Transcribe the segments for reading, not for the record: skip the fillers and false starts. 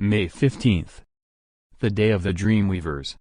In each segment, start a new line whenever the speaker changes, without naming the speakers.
May 15th. The Day of the Dreamweavers.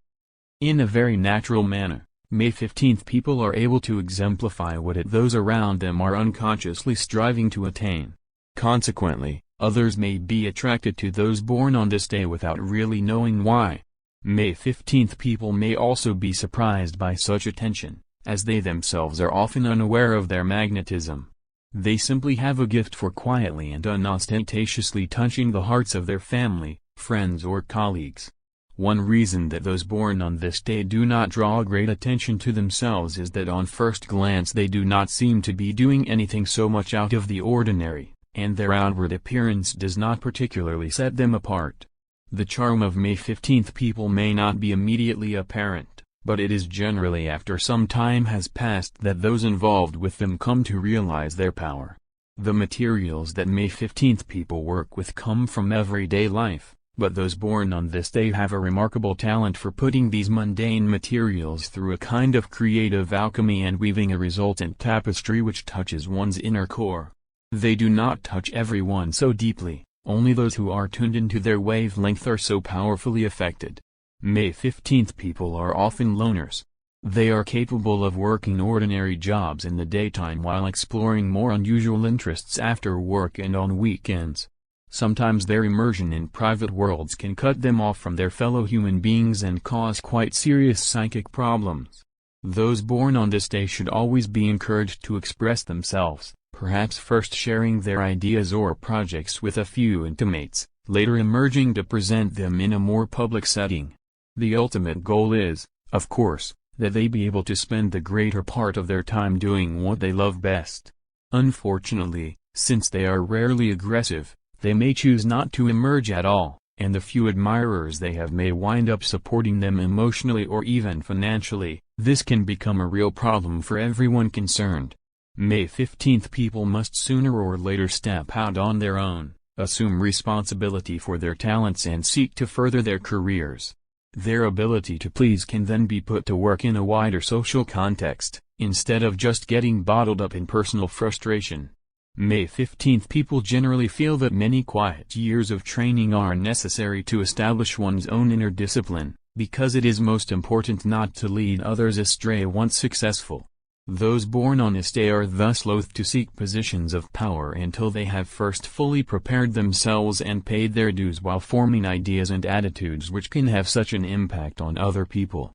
In a very natural manner, May 15th people are able to exemplify what those around them are unconsciously striving to attain. Consequently, others may be attracted to those born on this day without really knowing why. May 15th people may also be surprised by such attention, as they themselves are often unaware of their magnetism. They simply have a gift for quietly and unostentatiously touching the hearts of their family, friends or colleagues. One reason that those born on this day do not draw great attention to themselves is that on first glance they do not seem to be doing anything so much out of the ordinary, and their outward appearance does not particularly set them apart. The charm of May 15th people may not be immediately apparent, but it is generally after some time has passed that those involved with them come to realize their power. The materials that May 15th people work with come from everyday life, but those born on this day have a remarkable talent for putting these mundane materials through a kind of creative alchemy and weaving a resultant tapestry which touches one's inner core. They do not touch everyone so deeply, only those who are tuned into their wavelength are so powerfully affected. May 15th people are often loners. They are capable of working ordinary jobs in the daytime while exploring more unusual interests after work and on weekends. Sometimes their immersion in private worlds can cut them off from their fellow human beings and cause quite serious psychic problems. Those born on this day should always be encouraged to express themselves, perhaps first sharing their ideas or projects with a few intimates, later emerging to present them in a more public setting. The ultimate goal is, of course, that they be able to spend the greater part of their time doing what they love best. Unfortunately, since they are rarely aggressive, they may choose not to emerge at all, and the few admirers they have may wind up supporting them emotionally or even financially. This can become a real problem for everyone concerned. May 15th people must sooner or later step out on their own, assume responsibility for their talents and seek to further their careers. Their ability to please can then be put to work in a wider social context, instead of just getting bottled up in personal frustration. May 15th people generally feel that many quiet years of training are necessary to establish one's own inner discipline, because it is most important not to lead others astray once successful. Those born on this day are thus loath to seek positions of power until they have first fully prepared themselves and paid their dues while forming ideas and attitudes which can have such an impact on other people.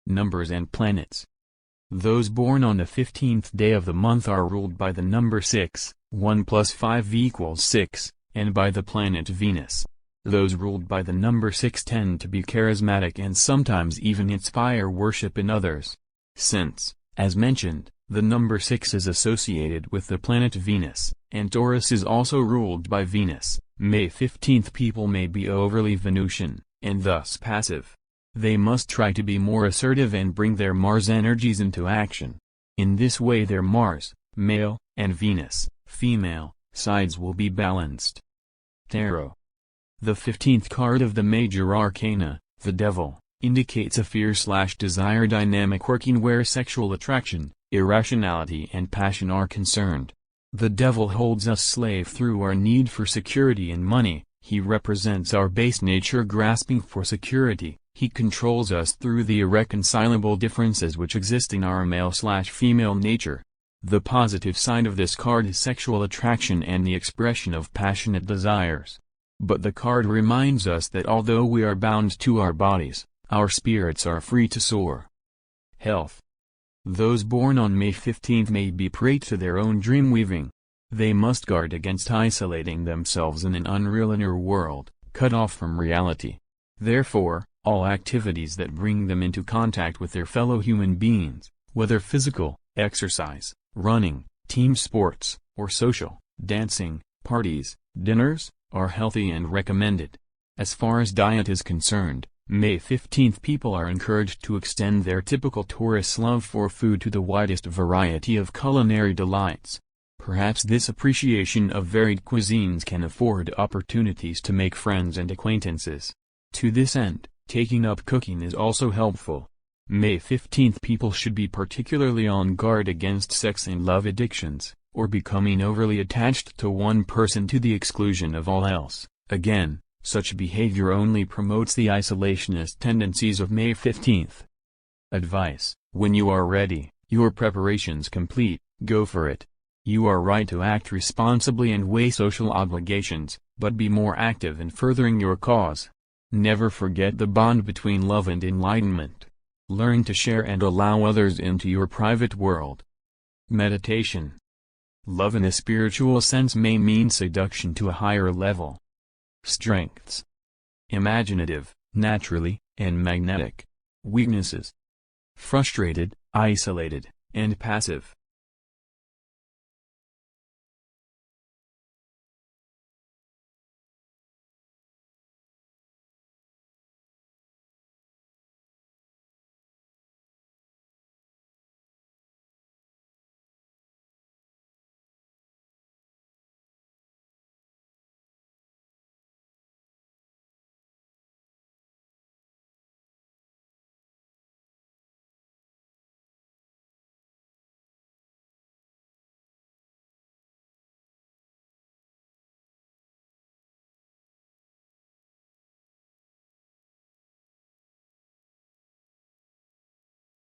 Numbers and planets. Those born on the 15th day of the month are ruled by the number 6, 1 plus 5 equals 6, and by the planet Venus. Those ruled by the number 6 tend to be charismatic and sometimes even inspire worship in others. Since, as mentioned, the number 6 is associated with the planet Venus, and Taurus is also ruled by Venus, May 15th people may be overly Venusian, and thus passive. They must try to be more assertive and bring their Mars energies into action. In this way their Mars, male, and Venus, female, sides will be balanced. Tarot. The 15th card of the major arcana, the Devil, indicates a fear/desire dynamic working where sexual attraction, irrationality and passion are concerned. The Devil holds us slave through our need for security and money. He represents our base nature grasping for security. He controls us through the irreconcilable differences which exist in our male/female nature. The positive side of this card is sexual attraction and the expression of passionate desires. But the card reminds us that although we are bound to our bodies, our spirits are free to soar. Health. Those born on May 15th may be prey to their own dream weaving. They must guard against isolating themselves in an unreal inner world, cut off from reality. Therefore, all activities that bring them into contact with their fellow human beings, whether physical, exercise, running, team sports, or social, dancing, parties, dinners, are healthy and recommended. As far as diet is concerned, May 15th people are encouraged to extend their typical Taurus love for food to the widest variety of culinary delights. Perhaps this appreciation of varied cuisines can afford opportunities to make friends and acquaintances. To this end, taking up cooking is also helpful. May 15th people should be particularly on guard against sex and love addictions, or becoming overly attached to one person to the exclusion of all else. Again, Such behavior only promotes the isolationist tendencies of May 15. Advice: when you are ready, your preparations complete, go for it. You are right to act responsibly and weigh social obligations, but be more active in furthering your cause. Never forget the bond between love and enlightenment. Learn to share and allow others into your private world. Meditation. Love in a spiritual sense may mean seduction to a higher level. Strengths: imaginative, naturally, and magnetic. Weaknesses: frustrated, isolated, and passive.